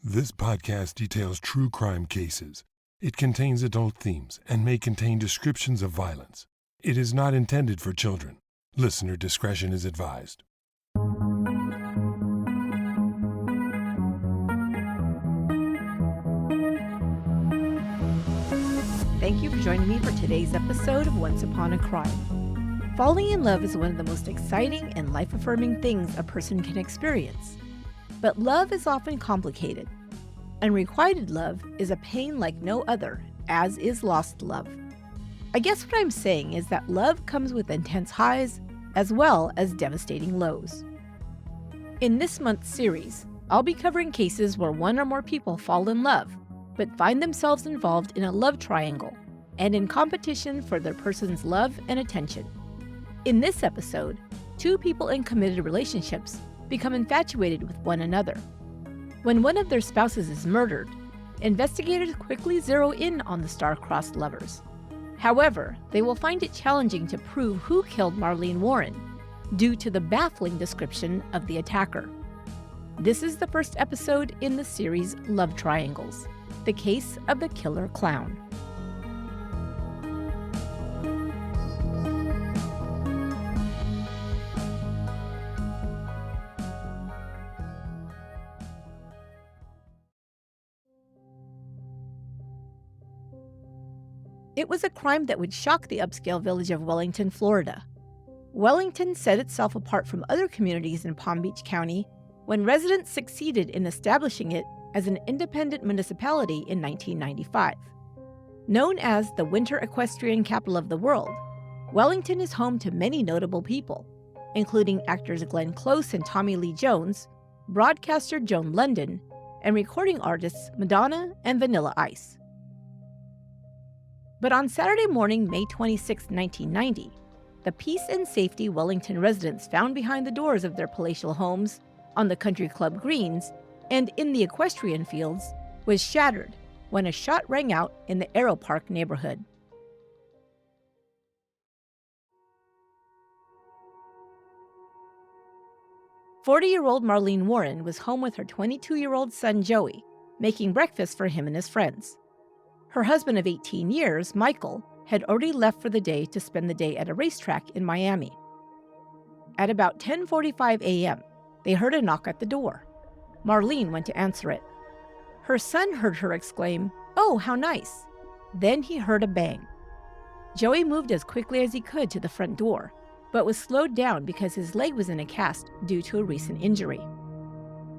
This podcast details true crime cases. It contains adult themes and may contain descriptions of violence. It is not intended for children. Listener discretion is advised. Thank you for joining me for today's episode of Once Upon a Crime. Falling in love is one of the most exciting and life-affirming things a person can experience. But love is often complicated. Unrequited love is a pain like no other, as is lost love. I guess what I'm saying is that love comes with intense highs as well as devastating lows. In this month's series, I'll be covering cases where one or more people fall in love, but find themselves involved in a love triangle and in competition for their person's love and attention. In this episode, two people in committed relationships become infatuated with one another. When one of their spouses is murdered, investigators quickly zero in on the star-crossed lovers. However, they will find it challenging to prove who killed Marlene Warren due to the baffling description of the attacker. This is the first episode in the series Love Triangles, the case of the killer clown. It was a crime that would shock the upscale village of Wellington, Florida. Wellington set itself apart from other communities in Palm Beach County when residents succeeded in establishing it as an independent municipality in 1995. Known as the winter equestrian capital of the world, Wellington is home to many notable people, including actors Glenn Close and Tommy Lee Jones, broadcaster Joan London, and recording artists Madonna and Vanilla Ice. But on Saturday morning, May 26, 1990, the peace and safety Wellington residents found behind the doors of their palatial homes, on the country club greens, and in the equestrian fields was shattered when a shot rang out in the Aero Park neighborhood. "40-year-old Marlene Warren was home with her 22-year-old son Joey, making breakfast for him and his friends. Her husband of 18 years, Michael, had already left for the day to spend the day at a racetrack in Miami. At about 10:45 a.m., they heard a knock at the door. Marlene went to answer it. Her son heard her exclaim, "Oh, how nice!" Then he heard a bang. Joey moved as quickly as he could to the front door, but was slowed down because his leg was in a cast due to a recent injury.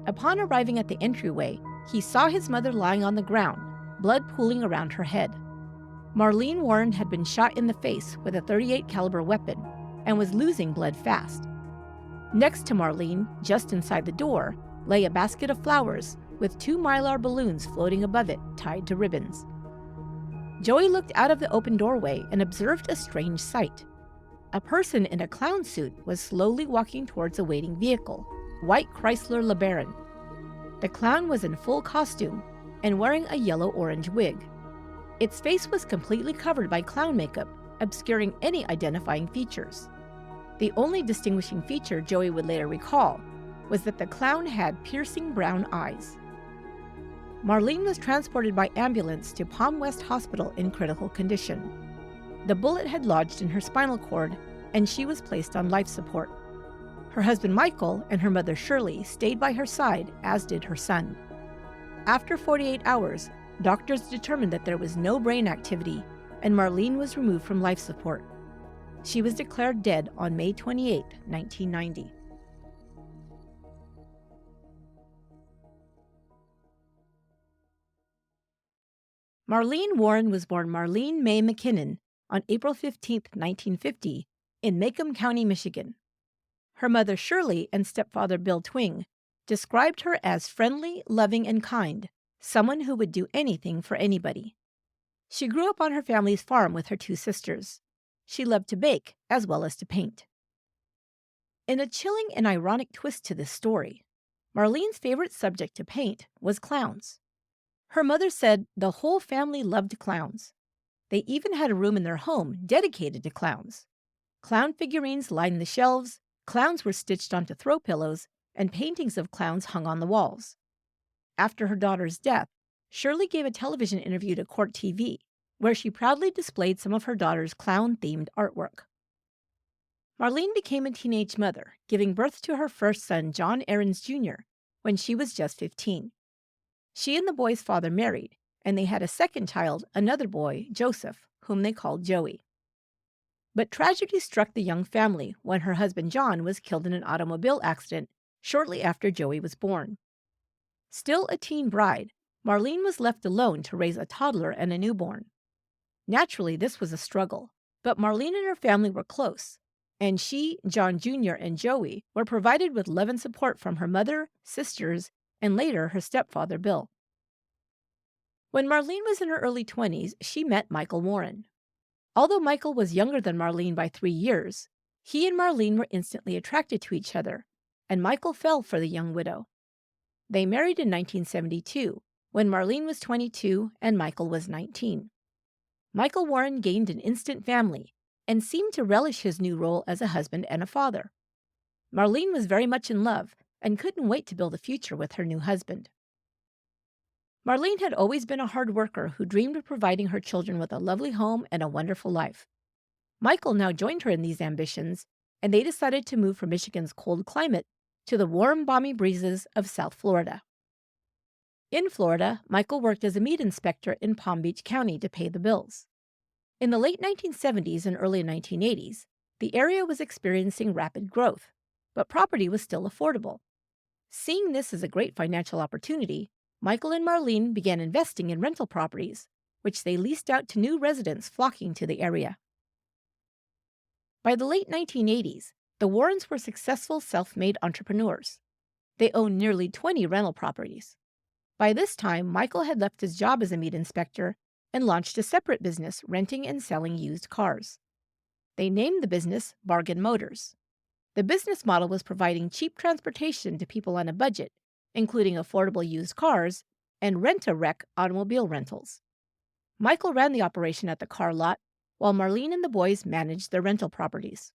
Upon arriving at the entryway, he saw his mother lying on the ground, blood pooling around her head. Marlene Warren had been shot in the face with a .38 caliber weapon and was losing blood fast. Next to Marlene, just inside the door, lay a basket of flowers with 2 mylar balloons floating above it, tied to ribbons. Joey looked out of the open doorway and observed a strange sight. A person in a clown suit was slowly walking towards a waiting vehicle, white Chrysler LeBaron. The clown was in full costume and wearing a yellow-orange wig. Its face was completely covered by clown makeup, obscuring any identifying features. The only distinguishing feature Joey would later recall was that the clown had piercing brown eyes. Marlene was transported by ambulance to Palm West Hospital in critical condition. The bullet had lodged in her spinal cord, and she was placed on life support. Her husband Michael and her mother Shirley stayed by her side, as did her son. After 48 hours, doctors determined that there was no brain activity, and Marlene was removed from life support. She was declared dead on May 28, 1990. Marlene Warren was born Marlene Mae McKinnon on April 15, 1950, in Macomb County, Michigan. Her mother Shirley and stepfather Bill Twing described her as friendly, loving, and kind, someone who would do anything for anybody. She grew up on her family's farm with her 2 sisters. She loved to bake as well as to paint. In a chilling and ironic twist to this story, Marlene's favorite subject to paint was clowns. Her mother said the whole family loved clowns. They even had a room in their home dedicated to clowns. Clown figurines lined the shelves, clowns were stitched onto throw pillows, and paintings of clowns hung on the walls. After her daughter's death, Shirley gave a television interview to Court TV, where she proudly displayed some of her daughter's clown-themed artwork. Marlene became a teenage mother, giving birth to her first son, John Aarons Jr., when she was just 15. She and the boy's father married, and they had a second child, another boy, Joseph, whom they called Joey. But tragedy struck the young family when her husband John was killed in an automobile accident shortly after Joey was born. Still a teen bride, Marlene was left alone to raise a toddler and a newborn. Naturally, this was a struggle, but Marlene and her family were close, and she, John Jr., and Joey were provided with love and support from her mother, sisters, and later her stepfather, Bill. When Marlene was in her early 20s, she met Michael Warren. Although Michael was younger than Marlene by 3 years, he and Marlene were instantly attracted to each other, and Michael fell for the young widow. They married in 1972, when Marlene was 22 and Michael was 19. Michael Warren gained an instant family and seemed to relish his new role as a husband and a father. Marlene was very much in love and couldn't wait to build a future with her new husband. Marlene had always been a hard worker who dreamed of providing her children with a lovely home and a wonderful life. Michael now joined her in these ambitions, and they decided to move from Michigan's cold climate to the warm, balmy breezes of South Florida. In Florida, Michael worked as a meat inspector in Palm Beach County to pay the bills. In the late 1970s and early 1980s, the area was experiencing rapid growth, but property was still affordable. Seeing this as a great financial opportunity, Michael and Marlene began investing in rental properties, which they leased out to new residents flocking to the area. By the late 1980s, the Warrens were successful self-made entrepreneurs. They owned nearly 20 rental properties. By this time, Michael had left his job as a meat inspector and launched a separate business renting and selling used cars. They named the business Bargain Motors. The business model was providing cheap transportation to people on a budget, including affordable used cars and rent-a-wreck automobile rentals. Michael ran the operation at the car lot, while Marlene and the boys managed their rental properties.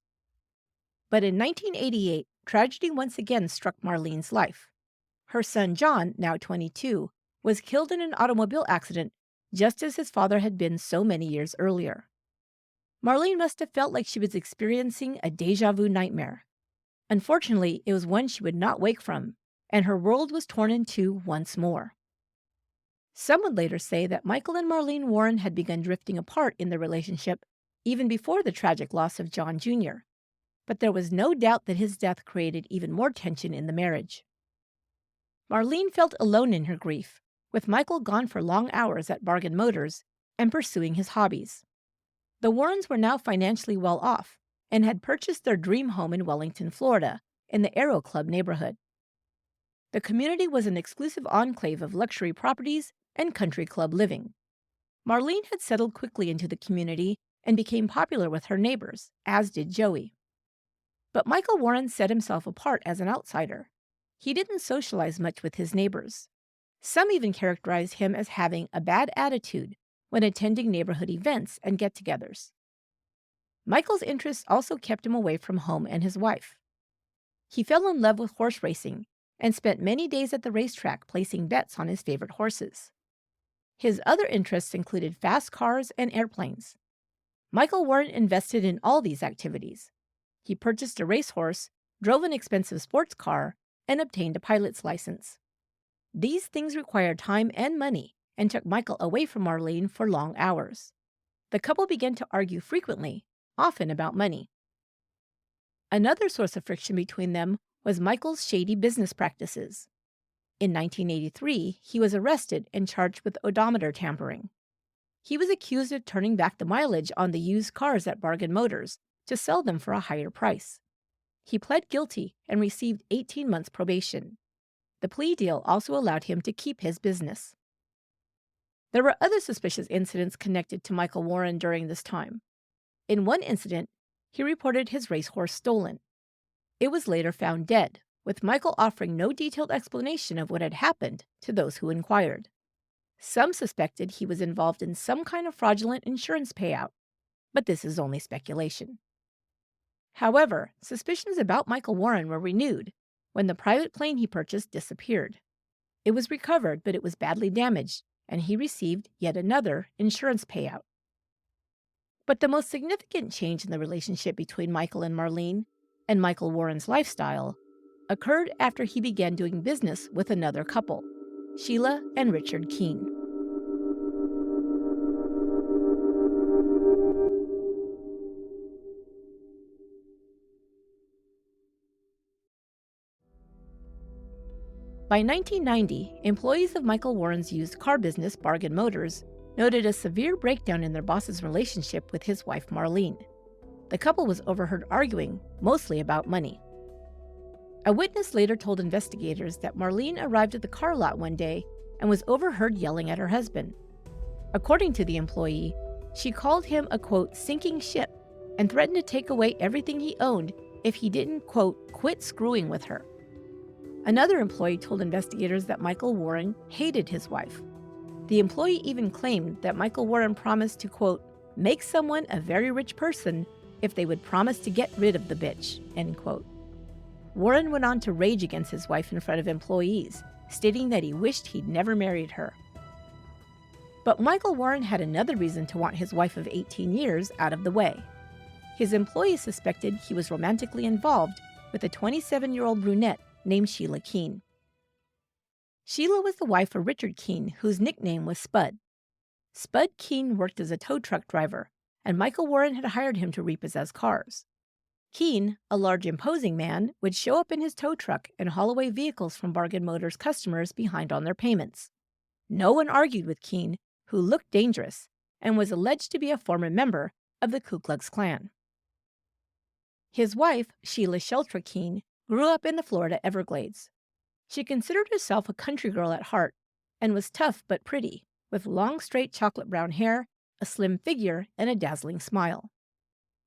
But in 1988, tragedy once again struck Marlene's life. Her son John, now 22, was killed in an automobile accident just as his father had been so many years earlier. Marlene must have felt like she was experiencing a déjà vu nightmare. Unfortunately, it was one she would not wake from, and her world was torn in two once more. Some would later say that Michael and Marlene Warren had begun drifting apart in their relationship even before the tragic loss of John Jr., but there was no doubt that his death created even more tension in the marriage. Marlene felt alone in her grief, with Michael gone for long hours at Bargain Motors and pursuing his hobbies. The Warrens were now financially well off and had purchased their dream home in Wellington, Florida, in the Aero Club neighborhood. The community was an exclusive enclave of luxury properties and country club living. Marlene had settled quickly into the community and became popular with her neighbors, as did Joey. But Michael Warren set himself apart as an outsider. He didn't socialize much with his neighbors. Some even characterized him as having a bad attitude when attending neighborhood events and get-togethers. Michael's interests also kept him away from home and his wife. He fell in love with horse racing and spent many days at the racetrack placing bets on his favorite horses. His other interests included fast cars and airplanes. Michael Warren invested in all these activities. He purchased a racehorse, drove an expensive sports car, and obtained a pilot's license. These things required time and money and took Michael away from Marlene for long hours. The couple began to argue frequently, often about money. Another source of friction between them was Michael's shady business practices. In 1983, he was arrested and charged with odometer tampering. He was accused of turning back the mileage on the used cars at Bargain Motors to sell them for a higher price. He pled guilty and received 18 months probation. The plea deal also allowed him to keep his business. There were other suspicious incidents connected to Michael Warren during this time. In one incident, he reported his racehorse stolen. It was later found dead, with Michael offering no detailed explanation of what had happened to those who inquired. Some suspected he was involved in some kind of fraudulent insurance payout, but this is only speculation. However, suspicions about Michael Warren were renewed when the private plane he purchased disappeared. It was recovered, but it was badly damaged, and he received yet another insurance payout. But the most significant change in the relationship between Michael and Marlene, and Michael Warren's lifestyle, occurred after he began doing business with another couple, Sheila and Richard Keen. By 1990, employees of Michael Warren's used car business, Bargain Motors, noted a severe breakdown in their boss's relationship with his wife, Marlene. The couple was overheard arguing, mostly about money. A witness later told investigators that Marlene arrived at the car lot one day and was overheard yelling at her husband. According to the employee, she called him a, quote, sinking ship and threatened to take away everything he owned if he didn't, quote, quit screwing with her. Another employee told investigators that Michael Warren hated his wife. The employee even claimed that Michael Warren promised to, quote, make someone a very rich person if they would promise to get rid of the bitch, end quote. Warren went on to rage against his wife in front of employees, stating that he wished he'd never married her. But Michael Warren had another reason to want his wife of 18 years out of the way. His employees suspected he was romantically involved with a 27-year-old brunette named Sheila Keen. Sheila was the wife of Richard Keen, whose nickname was Spud. Spud Keen worked as a tow truck driver, and Michael Warren had hired him to repossess cars. Keen, a large imposing man, would show up in his tow truck and haul away vehicles from Bargain Motors customers behind on their payments. No one argued with Keen, who looked dangerous and was alleged to be a former member of the Ku Klux Klan. His wife, Sheila Sheltra Keen, grew up in the Florida Everglades. She considered herself a country girl at heart and was tough but pretty, with long, straight chocolate brown hair, a slim figure, and a dazzling smile.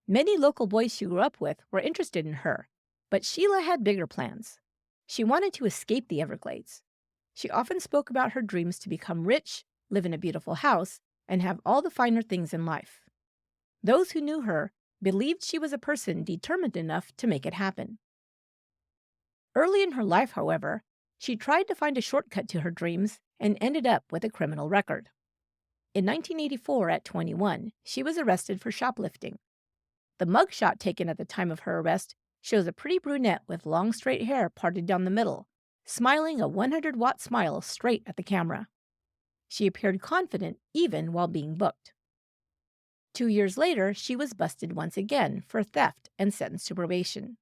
Many local boys she grew up with were interested in her, but Sheila had bigger plans. She wanted to escape the Everglades. She often spoke about her dreams to become rich, live in a beautiful house, and have all the finer things in life. Those who knew her believed she was a person determined enough to make it happen. Early in her life, however, she tried to find a shortcut to her dreams and ended up with a criminal record. In 1984, at 21, she was arrested for shoplifting. The mugshot taken at the time of her arrest shows a pretty brunette with long straight hair parted down the middle, smiling a 100-watt smile straight at the camera. She appeared confident even while being booked. 2 years later, she was busted once again for theft and sentenced to probation.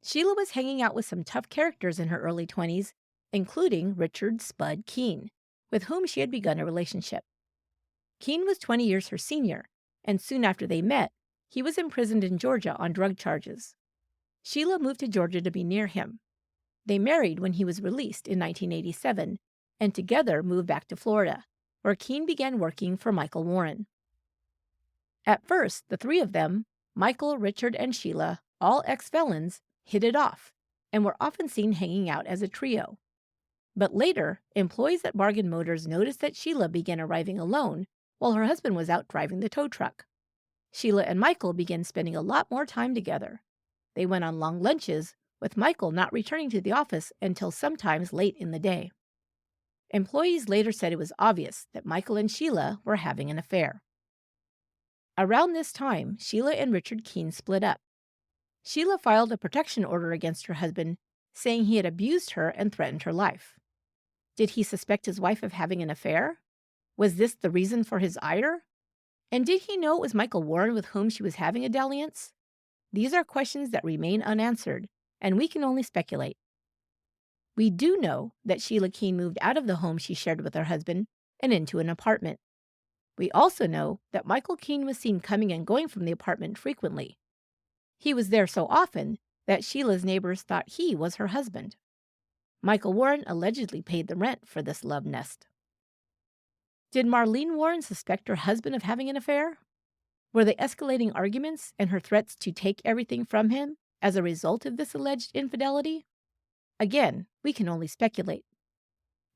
Sheila was hanging out with some tough characters in her early 20s, including Richard Spud Keen, with whom she had begun a relationship. Keen was 20 years her senior, and soon after they met, he was imprisoned in Georgia on drug charges. Sheila moved to Georgia to be near him. They married when he was released in 1987, and together moved back to Florida, where Keen began working for Michael Warren. At first, the three of them, Michael, Richard, and Sheila, all ex-felons, hit it off and were often seen hanging out as a trio. But later, employees at Bargain Motors noticed that Sheila began arriving alone while her husband was out driving the tow truck. Sheila and Michael began spending a lot more time together. They went on long lunches, with Michael not returning to the office until sometimes late in the day. Employees later said it was obvious that Michael and Sheila were having an affair. Around this time, Sheila and Richard Keen split up. Sheila filed a protection order against her husband, saying he had abused her and threatened her life. Did he suspect his wife of having an affair? Was this the reason for his ire? And did he know it was Michael Warren with whom she was having a dalliance? These are questions that remain unanswered, and we can only speculate. We do know that Sheila Keen moved out of the home she shared with her husband and into an apartment. We also know that Michael Keen was seen coming and going from the apartment frequently. He was there so often that Sheila's neighbors thought he was her husband. Michael Warren allegedly paid the rent for this love nest. Did Marlene Warren suspect her husband of having an affair? Were they escalating arguments and her threats to take everything from him as a result of this alleged infidelity? Again, we can only speculate.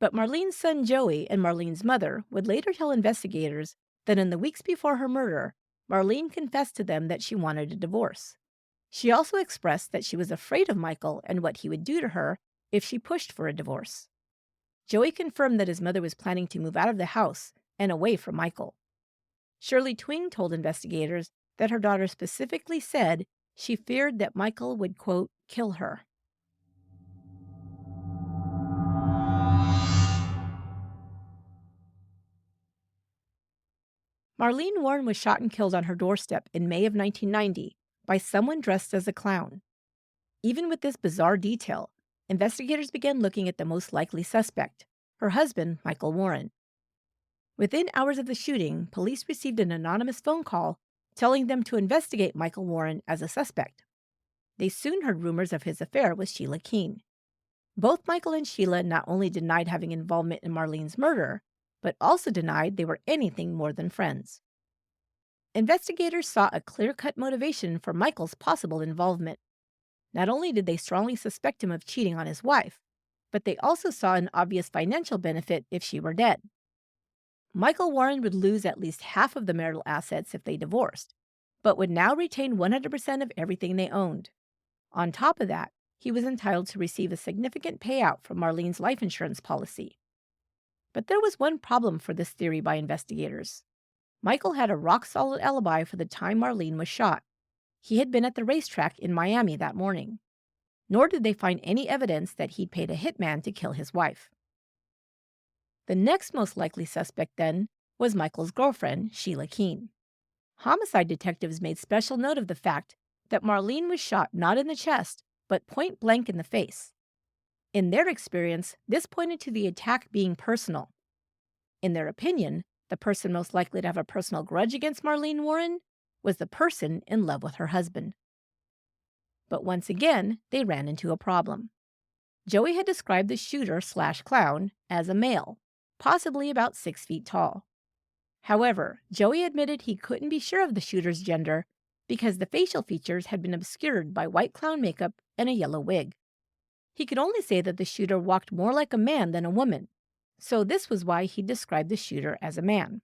But Marlene's son Joey and Marlene's mother would later tell investigators that in the weeks before her murder, Marlene confessed to them that she wanted a divorce. She also expressed that she was afraid of Michael and what he would do to her if she pushed for a divorce. Joey confirmed that his mother was planning to move out of the house and away from Michael. Shirley Twing told investigators that her daughter specifically said she feared that Michael would, quote, kill her. Marlene Warren was shot and killed on her doorstep in May of 1990 by someone dressed as a clown. Even with this bizarre detail, investigators began looking at the most likely suspect, her husband, Michael Warren. Within hours of the shooting, police received an anonymous phone call telling them to investigate Michael Warren as a suspect. They soon heard rumors of his affair with Sheila Keen. Both Michael and Sheila not only denied having involvement in Marlene's murder, but also denied they were anything more than friends. Investigators saw a clear-cut motivation for Michael's possible involvement. Not only did they strongly suspect him of cheating on his wife, but they also saw an obvious financial benefit if she were dead. Michael Warren would lose at least half of the marital assets if they divorced, but would now retain 100% of everything they owned. On top of that, he was entitled to receive a significant payout from Marlene's life insurance policy. But there was one problem for this theory by investigators. Michael had a rock-solid alibi for the time Marlene was shot. He had been at the racetrack in Miami that morning. Nor did they find any evidence that he'd paid a hitman to kill his wife. The next most likely suspect, then, was Michael's girlfriend, Sheila Keen. Homicide detectives made special note of the fact that Marlene was shot not in the chest, but point blank in the face. In their experience, this pointed to the attack being personal. In their opinion, the person most likely to have a personal grudge against Marlene Warren was the person in love with her husband. But once again, they ran into a problem. Joey had described the shooter/clown as a male, possibly about 6 feet tall. However, Joey admitted he couldn't be sure of the shooter's gender because the facial features had been obscured by white clown makeup and a yellow wig. He could only say that the shooter walked more like a man than a woman, so this was why he described the shooter as a man.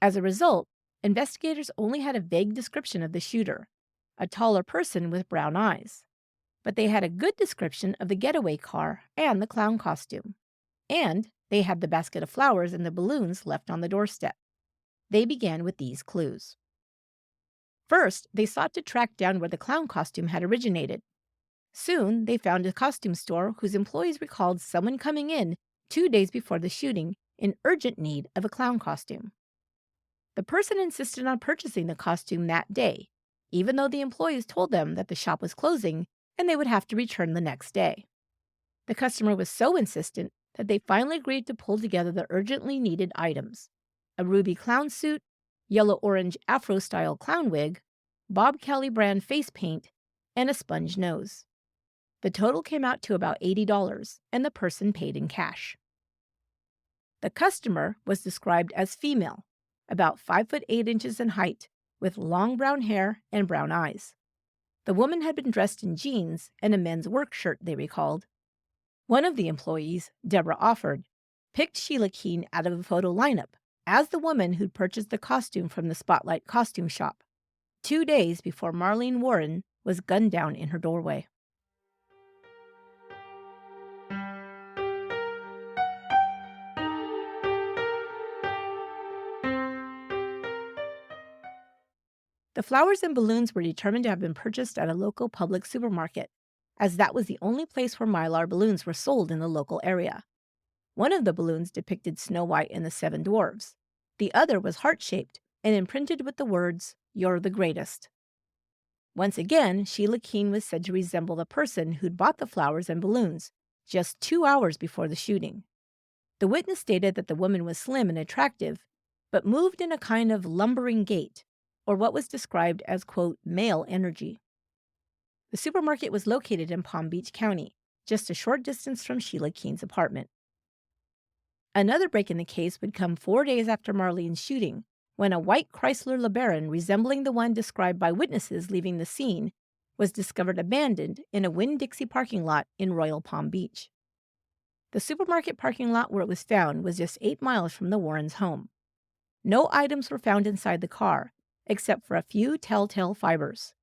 As a result, investigators only had a vague description of the shooter, a taller person with brown eyes. But they had a good description of the getaway car and the clown costume. And they had the basket of flowers and the balloons left on the doorstep. They began with these clues. First, they sought to track down where the clown costume had originated. Soon, they found a costume store whose employees recalled someone coming in 2 days before the shooting in urgent need of a clown costume. The person insisted on purchasing the costume that day, even though the employees told them that the shop was closing and they would have to return the next day. The customer was so insistent that they finally agreed to pull together the urgently needed items: a ruby clown suit, yellow-orange afro-style clown wig, Bob Kelly brand face paint, and a sponge nose. The total came out to about $80, and the person paid in cash. The customer was described as female, about 5'8" in height, with long brown hair and brown eyes. The woman had been dressed in jeans and a men's work shirt, they recalled. One of the employees, Deborah Offord, picked Sheila Keen out of a photo lineup as the woman who'd purchased the costume from the Spotlight costume shop, 2 days before Marlene Warren was gunned down in her doorway. The flowers and balloons were determined to have been purchased at a local public supermarket, as that was the only place where Mylar balloons were sold in the local area. One of the balloons depicted Snow White and the 7 Dwarfs. The other was heart-shaped and imprinted with the words, "You're the greatest." Once again, Sheila Keen was said to resemble the person who'd bought the flowers and balloons just 2 hours before the shooting. The witness stated that the woman was slim and attractive, but moved in a kind of lumbering gait, or what was described as, quote, male energy. The supermarket was located in Palm Beach County, just a short distance from Sheila Keen's apartment. Another break in the case would come 4 days after Marlene's shooting, when a white Chrysler LeBaron resembling the one described by witnesses leaving the scene was discovered abandoned in a Winn-Dixie parking lot in Royal Palm Beach. The supermarket parking lot where it was found was just 8 miles from the Warrens' home. No items were found inside the car, except for a few telltale fibers.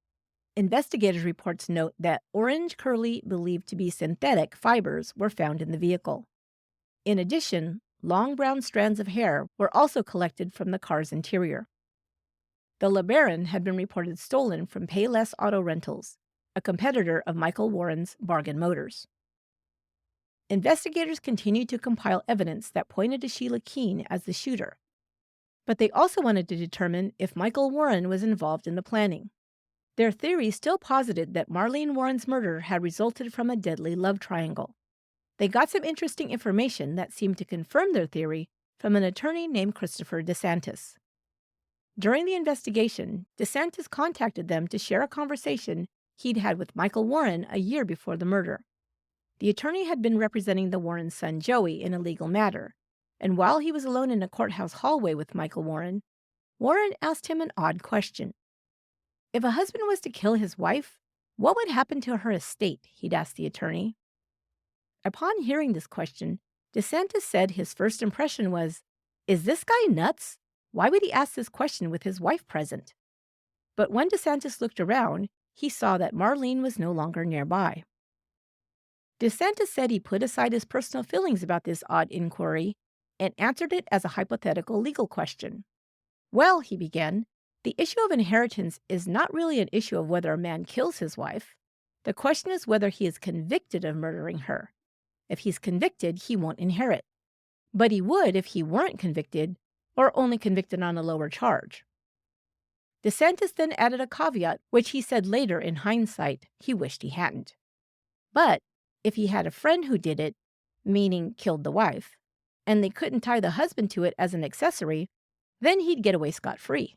Investigators' reports note that orange curly, believed to be synthetic, fibers were found in the vehicle. In addition, long brown strands of hair were also collected from the car's interior. The LeBaron had been reported stolen from Payless Auto Rentals, a competitor of Michael Warren's Bargain Motors. Investigators continued to compile evidence that pointed to Sheila Keen as the shooter, but they also wanted to determine if Michael Warren was involved in the planning. Their theory still posited that Marlene Warren's murder had resulted from a deadly love triangle. They got some interesting information that seemed to confirm their theory from an attorney named Christopher DeSantis. During the investigation, DeSantis contacted them to share a conversation he'd had with Michael Warren a year before the murder. The attorney had been representing the Warren's son Joey in a legal matter, and while he was alone in a courthouse hallway with Michael Warren, Warren asked him an odd question. If a husband was to kill his wife, what would happen to her estate? He'd asked the attorney. Upon hearing this question, DeSantis said his first impression was, "Is this guy nuts? Why would he ask this question with his wife present?" But when DeSantis looked around, he saw that Marlene was no longer nearby. DeSantis said he put aside his personal feelings about this odd inquiry and answered it as a hypothetical legal question. "Well," he began, "the issue of inheritance is not really an issue of whether a man kills his wife. The question is whether he is convicted of murdering her. If he's convicted, he won't inherit. But he would if he weren't convicted, or only convicted on a lower charge." DeSantis then added a caveat, which he said later in hindsight he wished he hadn't. But if he had a friend who did it, meaning killed the wife, and they couldn't tie the husband to it as an accessory, then he'd get away scot-free.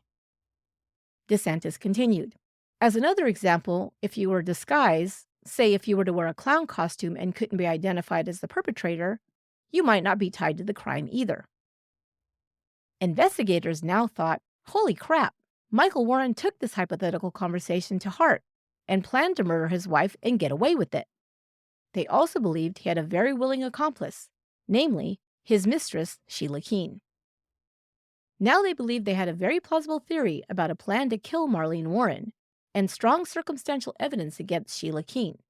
DeSantis continued, "As another example, if you were disguised, say if you were to wear a clown costume and couldn't be identified as the perpetrator, you might not be tied to the crime either." Investigators now thought, holy crap, Michael Warren took this hypothetical conversation to heart and planned to murder his wife and get away with it. They also believed he had a very willing accomplice, namely, his mistress, Sheila Keen. Now they believed they had a very plausible theory about a plan to kill Marlene Warren and strong circumstantial evidence against Sheila Keen.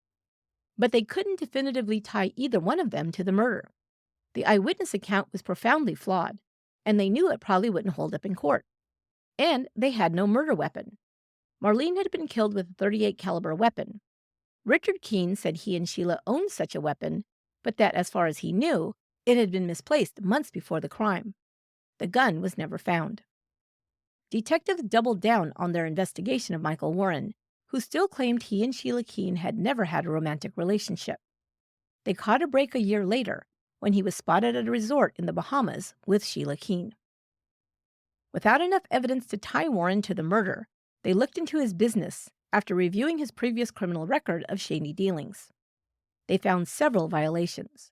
But they couldn't definitively tie either one of them to the murder. The eyewitness account was profoundly flawed, and they knew it probably wouldn't hold up in court. And they had no murder weapon. Marlene had been killed with a .38 caliber weapon. Richard Keen said he and Sheila owned such a weapon, but that as far as he knew, it had been misplaced months before the crime. The gun was never found. Detectives doubled down on their investigation of Michael Warren, who still claimed he and Sheila Keen had never had a romantic relationship. They caught a break a year later when he was spotted at a resort in the Bahamas with Sheila Keen. Without enough evidence to tie Warren to the murder, they looked into his business after reviewing his previous criminal record of shady dealings. They found several violations.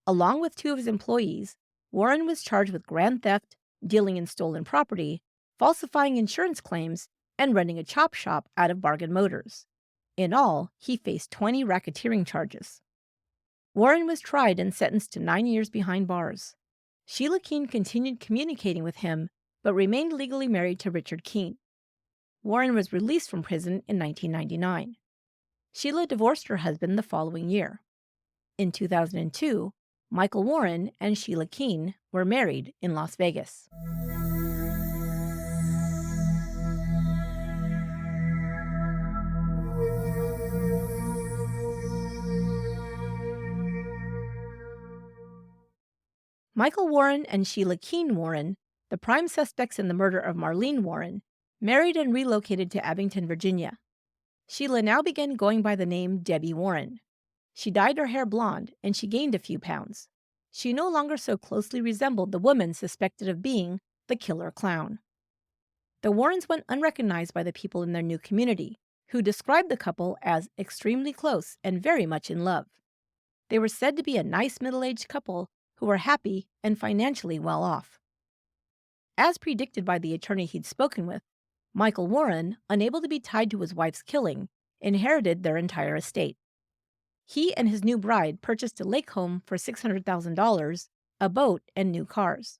Along with 2 of his employees, Warren was charged with grand theft, dealing in stolen property, falsifying insurance claims, and running a chop shop out of Bargain Motors. In all, he faced 20 racketeering charges. Warren was tried and sentenced to 9 years behind bars. Sheila Keen continued communicating with him, but remained legally married to Richard Keen. Warren was released from prison in 1999. Sheila divorced her husband the following year. In 2002, Michael Warren and Sheila Keen were married in Las Vegas. Michael Warren and Sheila Keen-Warren, the prime suspects in the murder of Marlene Warren, married and relocated to Abington, Virginia. Sheila now began going by the name Debbie Warren. She dyed her hair blonde, and she gained a few pounds. She no longer so closely resembled the woman suspected of being the killer clown. The Warrens went unrecognized by the people in their new community, who described the couple as extremely close and very much in love. They were said to be a nice middle-aged couple who were happy and financially well off. As predicted by the attorney he'd spoken with, Michael Warren, unable to be tied to his wife's killing, inherited their entire estate. He and his new bride purchased a lake home for $600,000, a boat, and new cars.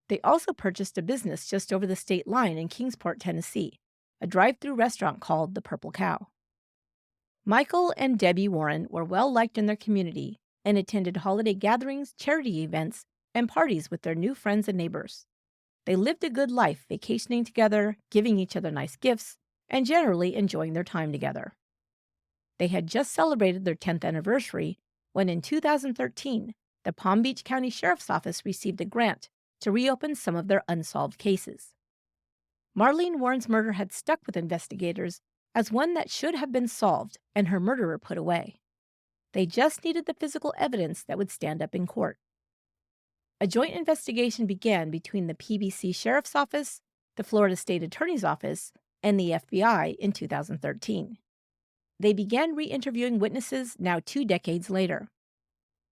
They also purchased a business just over the state line in Kingsport, Tennessee, a drive-through restaurant called the Purple Cow. Michael and Debbie Warren were well liked in their community, and attended holiday gatherings, charity events, and parties with their new friends and neighbors. They lived a good life, vacationing together, giving each other nice gifts, and generally enjoying their time together. They had just celebrated their 10th anniversary when in 2013, the Palm Beach County Sheriff's Office received a grant to reopen some of their unsolved cases. Marlene Warren's murder had stuck with investigators as one that should have been solved and her murderer put away. They just needed the physical evidence that would stand up in court. A joint investigation began between the PBC Sheriff's Office, the Florida State Attorney's Office, and the FBI in 2013. They began re-interviewing witnesses now 2 decades later.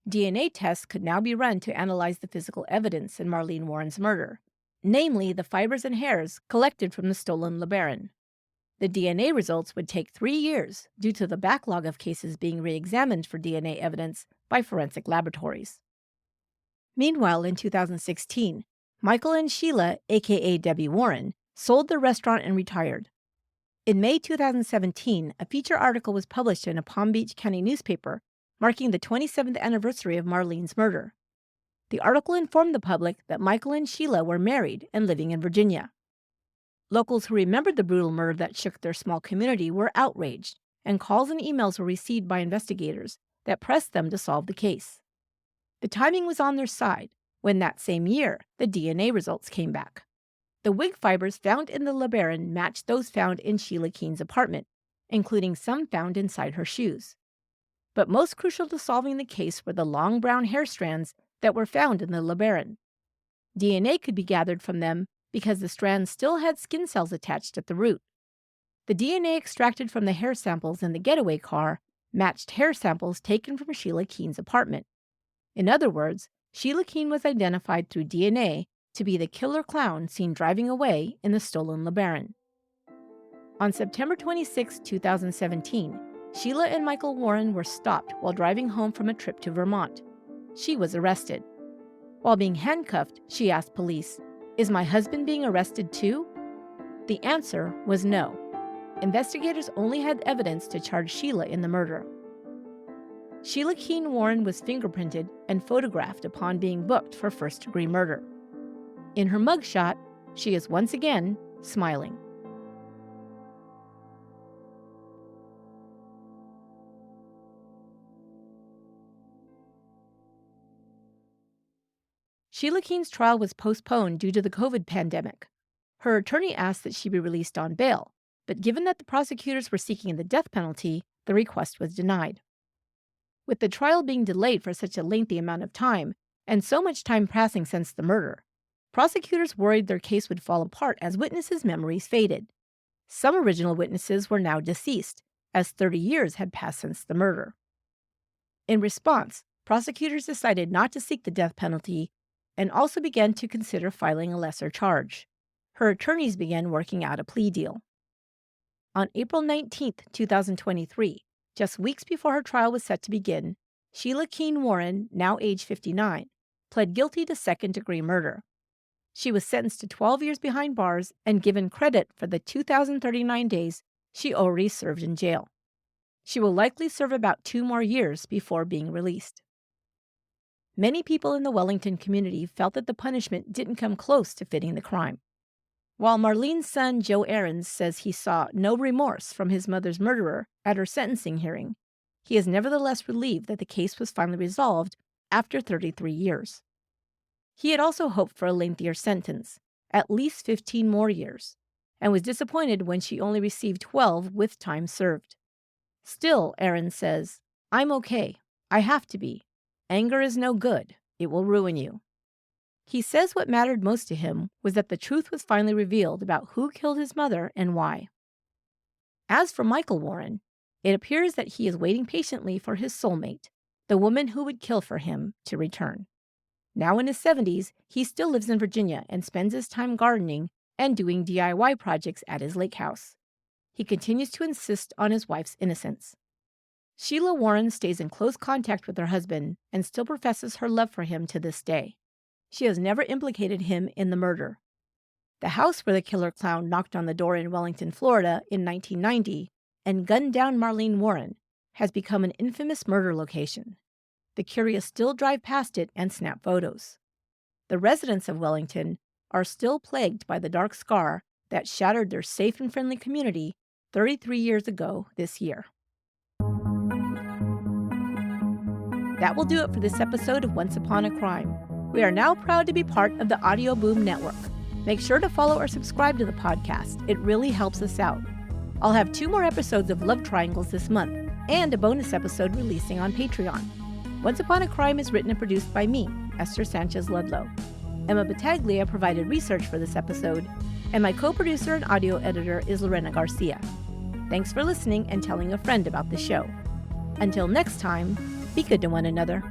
DNA tests could now be run to analyze the physical evidence in Marlene Warren's murder, namely the fibers and hairs collected from the stolen LeBaron. The DNA results would take 3 years due to the backlog of cases being re-examined for DNA evidence by forensic laboratories. Meanwhile, in 2016, Michael and Sheila, aka Debbie Warren, sold their restaurant and retired. In May 2017, a feature article was published in a Palm Beach County newspaper marking the 27th anniversary of Marlene's murder. The article informed the public that Michael and Sheila were married and living in Virginia. Locals who remembered the brutal murder that shook their small community were outraged, and calls and emails were received by investigators that pressed them to solve the case. The timing was on their side when that same year the DNA results came back. The wig fibers found in the LeBaron matched those found in Sheila Keen's apartment, including some found inside her shoes. But most crucial to solving the case were the long brown hair strands that were found in the LeBaron. DNA could be gathered from them because the strands still had skin cells attached at the root. The DNA extracted from the hair samples in the getaway car matched hair samples taken from Sheila Keen's apartment. In other words, Sheila Keen was identified through DNA to be the killer clown seen driving away in the stolen LeBaron. On September 26, 2017, Sheila and Michael Warren were stopped while driving home from a trip to Vermont. She was arrested. While being handcuffed, she asked police, "Is my husband being arrested too?" The answer was no. Investigators only had evidence to charge Sheila in the murder. Sheila Keen-Warren was fingerprinted and photographed upon being booked for first-degree murder. In her mugshot, she is once again smiling. Sheila Keen's trial was postponed due to the COVID pandemic. Her attorney asked that she be released on bail, but given that the prosecutors were seeking the death penalty, the request was denied. With the trial being delayed for such a lengthy amount of time, and so much time passing since the murder, prosecutors worried their case would fall apart as witnesses' memories faded. Some original witnesses were now deceased, as 30 years had passed since the murder. In response, prosecutors decided not to seek the death penalty and also began to consider filing a lesser charge. Her attorneys began working out a plea deal. On April 19, 2023, just weeks before her trial was set to begin, Sheila Keen-Warren, now age 59, pled guilty to second-degree murder. She was sentenced to 12 years behind bars and given credit for the 2,039 days she already served in jail. She will likely serve about 2 more years before being released. Many people in the Wellington community felt that the punishment didn't come close to fitting the crime. While Marlene's son, Joe Aarons, says he saw no remorse from his mother's murderer at her sentencing hearing, he is nevertheless relieved that the case was finally resolved after 33 years. He had also hoped for a lengthier sentence, at least 15 more years, and was disappointed when she only received 12 with time served. Still, Aarons says, "I'm okay. I have to be. Anger is no good. It will ruin you." He says what mattered most to him was that the truth was finally revealed about who killed his mother and why. As for Michael Warren, it appears that he is waiting patiently for his soulmate, the woman who would kill for him, to return. Now in his 70s, he still lives in Virginia and spends his time gardening and doing DIY projects at his lake house. He continues to insist on his wife's innocence. Sheila Warren stays in close contact with her husband and still professes her love for him to this day. She has never implicated him in the murder. The house where the killer clown knocked on the door in Wellington, Florida in 1990 and gunned down Marlene Warren has become an infamous murder location. the curious still drive past it and snap photos. The residents of Wellington are still plagued by the dark scar that shattered their safe and friendly community 33 years ago this year. That will do it for this episode of Once Upon a Crime. We are now proud to be part of the Audio Boom Network. Make sure to follow or subscribe to the podcast. It really helps us out. I'll have 2 more episodes of Love Triangles this month, and a bonus episode releasing on Patreon. Once Upon a Crime is written and produced by me, Esther Sanchez-Ludlow. Emma Battaglia provided research for this episode, and my co-producer and audio editor is Lorena Garcia. Thanks for listening and telling a friend about the show. Until next time, be good to one another.